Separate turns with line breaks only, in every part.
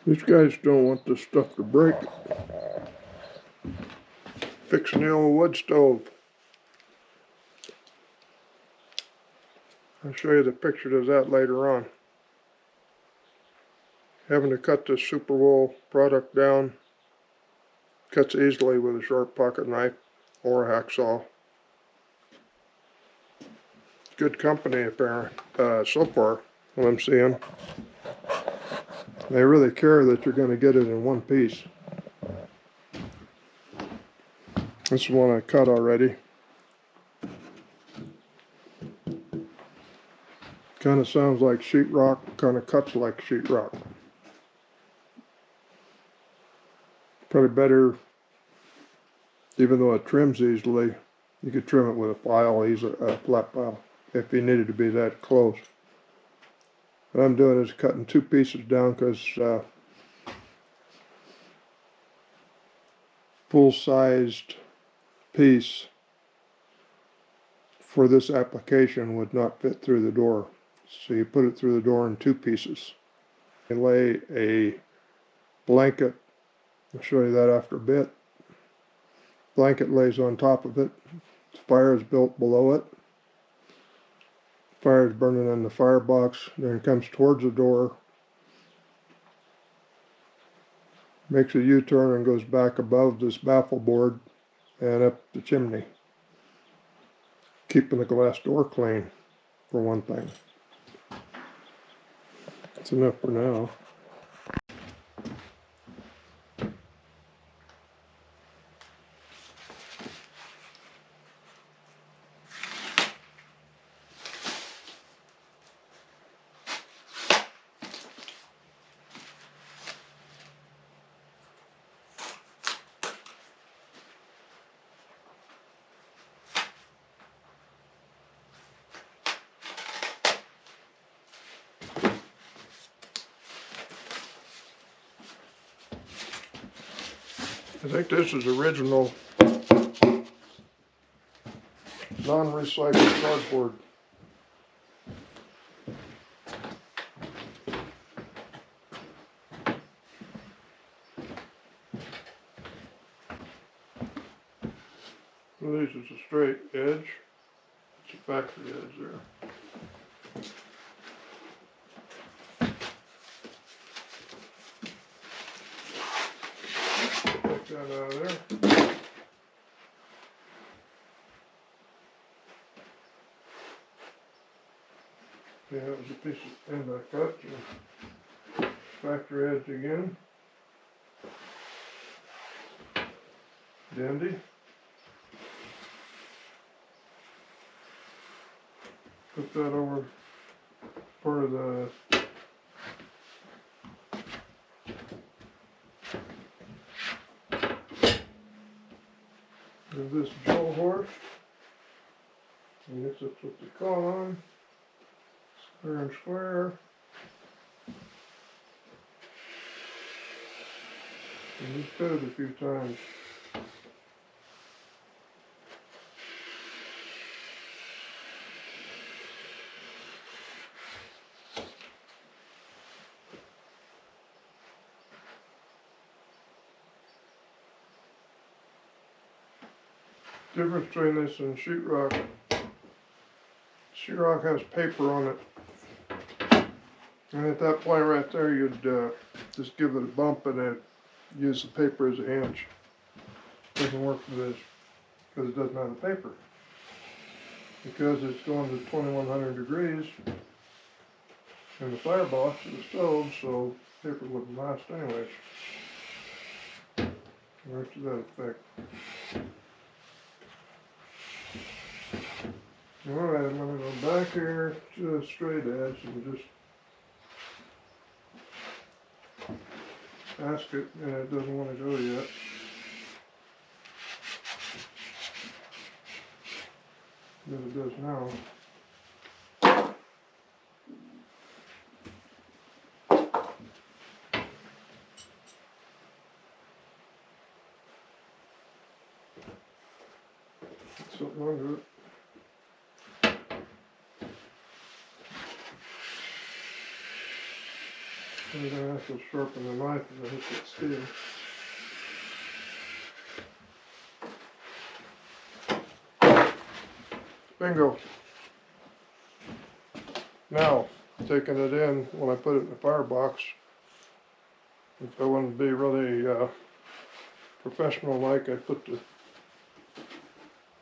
These guys don't want this stuff to break. Fixing the old wood stove. I'll show you the picture of that later on. Having to cut this super wool product down cuts easily with a sharp pocket knife or a hacksaw. Good company apparently, so far, what I'm seeing. They really care that you're going to get it in one piece. This is one I cut already. Kind of sounds like sheetrock, kind of cuts like sheetrock. Probably better, even though it trims easily, you could trim it with a file, a flat file, if you needed to be that close. What I'm doing is cutting two pieces down because full-sized piece for this application would not fit through the door. So you put it through the door in two pieces. You lay a blanket, I'll show you that after a bit. Blanket lays on top of it. Fire is built below it. Fire is burning in the firebox, then it comes towards the door, makes a U-turn and goes back above this baffle board and up the chimney. Keeping the glass door clean, for one thing. That's enough for now. I think this is original non-recycled cardboard. Well, this is a straight edge. It's a factory edge there. Take that out of there. Yeah, that was a piece of end I cut. Factory edge again. Dandy. Put that over part of the this Jawhorse. I guess that's what they call on. Square and square. And just cut it a few times. Difference between this and sheetrock. Sheetrock has paper on it. And at that point right there, you'd just give it a bump and then use the paper as a hinge. Doesn't work for this because it doesn't have the paper. Because it's going to 2100 degrees in the firebox of the stove, so paper wouldn't last anyways. Right to that effect. Alright, I'm going to go back here to a straight edge and just ask it, and it doesn't want to go yet. Yes, it does now. Something under it. I'm gonna have to sharpen the knife as I hit that steel. Bingo. Now, taking it in, when I put it in the firebox, if I want to be really professional like, I put the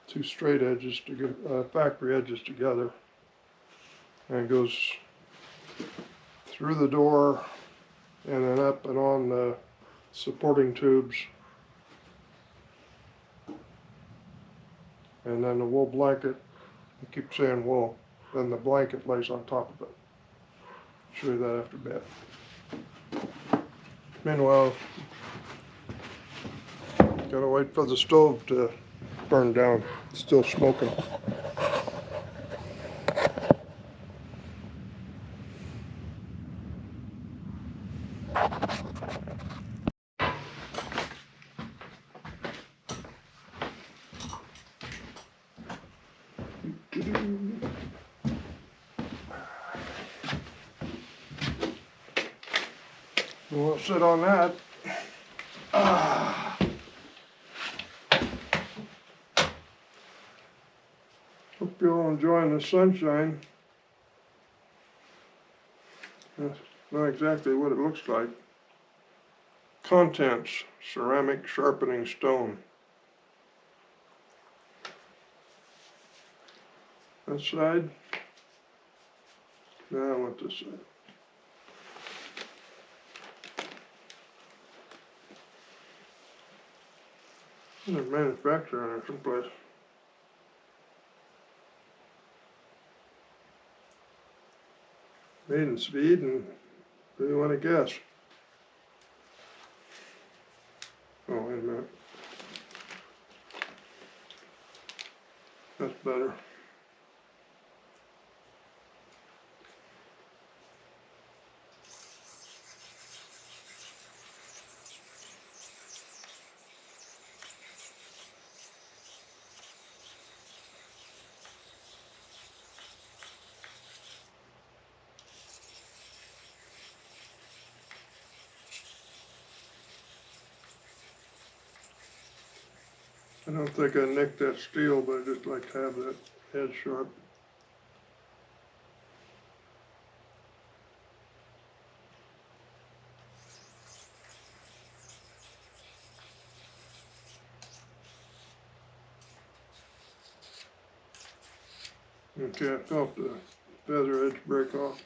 two straight edges together, factory edges together, and it goes through the door and then up and on the supporting tubes, and then the wool blanket, I keep saying wool, then the blanket lays on top of it. I'll show you that after a bit. Meanwhile, gotta wait for the stove to burn down. It's still smoking. We won't sit on that. Hope you're all enjoying the sunshine. That's not exactly what it looks like. Contents: ceramic sharpening stone. That side. Now I want this side. They're manufacturing it someplace. Made in Sweden. Who do you want to guess? Oh, wait a minute. That's better. I don't think I nicked that steel, but I just like to have that edge sharp. Okay, I felt the feather edge break off.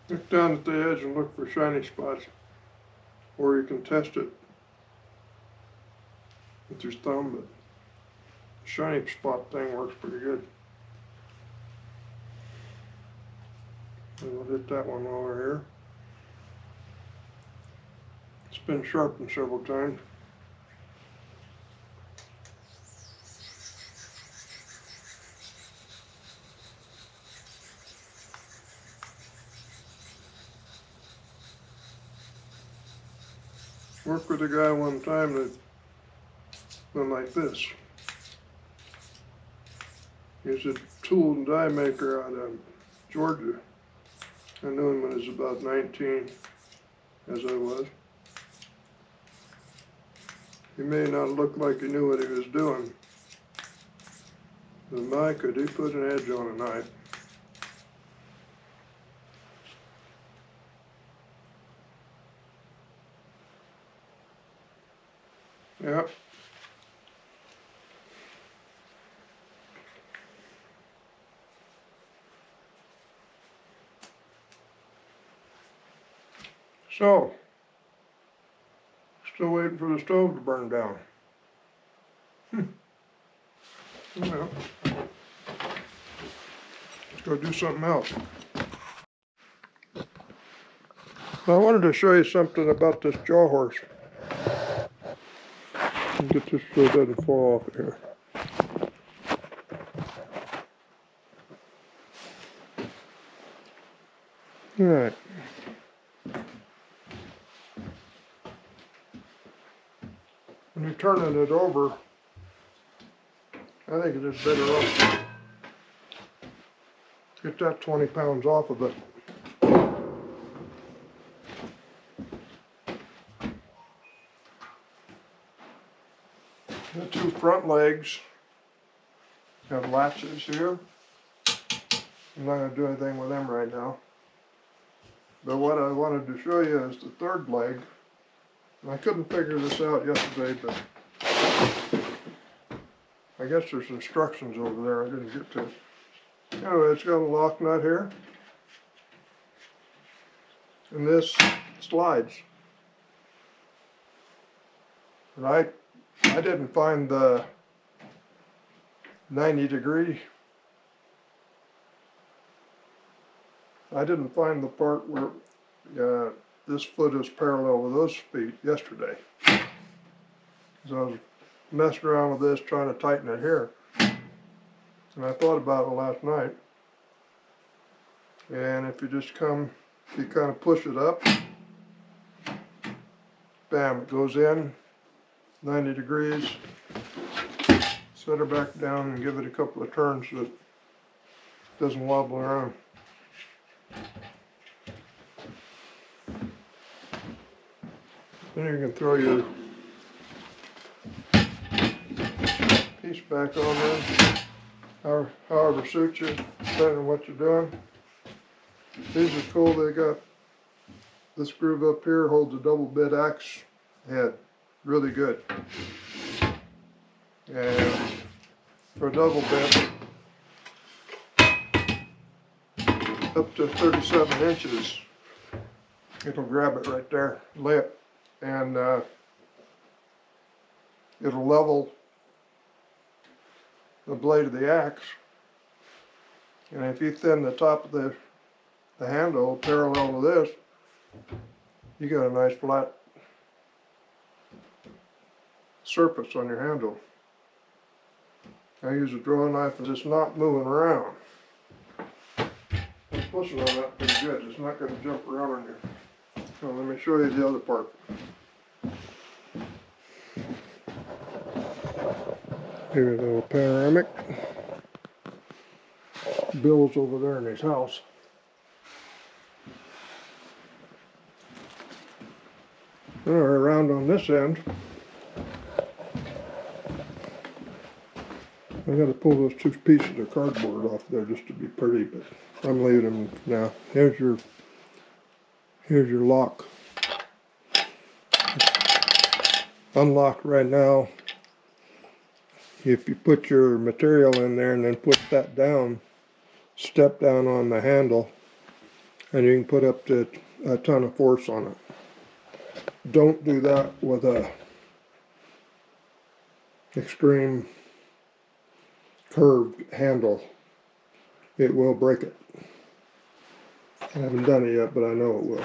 Look down at the edge and look for shiny spots, or you can test it with your thumb, but the shiny spot thing works pretty good. And we'll hit that one while we're here. It's been sharpened several times. Worked with a guy one time that went like this. He's a tool and die maker out of Georgia. I knew him when he was about 19, as I was. He may not look like he knew what he was doing, but my, could he put an edge on a knife. Yep. So, still waiting for the stove to burn down. Well, let's go do something else. I wanted to show you something about this Jawhorse. Get this so it doesn't fall off here. Alright. When you're turning it over, I think it is better off. Get that 20 pounds off of it. The two front legs have latches here. I'm not going to do anything with them right now. But what I wanted to show you is the third leg. And I couldn't figure this out yesterday, but I guess there's instructions over there I didn't get to. Anyway, it's got a lock nut here. And this slides. And I didn't find the 90-degree. I didn't find the part where this foot is parallel with those feet yesterday. So I was messing around with this, trying to tighten it here. And I thought about it last night. And if you just you kind of push it up, bam, it goes in, 90 degrees. Set her back down and give it a couple of turns so it doesn't wobble around. Then you can throw your piece back on there, however suits you, depending on what you're doing. These are cool. They got this groove up here, holds a double bit axe head, really good. And for a double bit, up to 37 inches, it'll grab it right there, lay it, and it'll level the blade of the axe. And if you thin the top of the handle parallel to this, you got a nice flat surface on your handle. I use a drawing knife and it's not moving around. I'm pushing on that pretty good. It's not going to jump around on you. So let me show you the other part. Here's a little panoramic. Bill's over there in his house. Around on this end, I got to pull those two pieces of cardboard off there just to be pretty, but I'm leaving them now. Here's your lock. Unlocked right now. If you put your material in there and then put that down, step down on the handle, and you can put up to a ton of force on it. Don't do that with a extreme curved handle. It will break it. I haven't done it yet, but I know it will.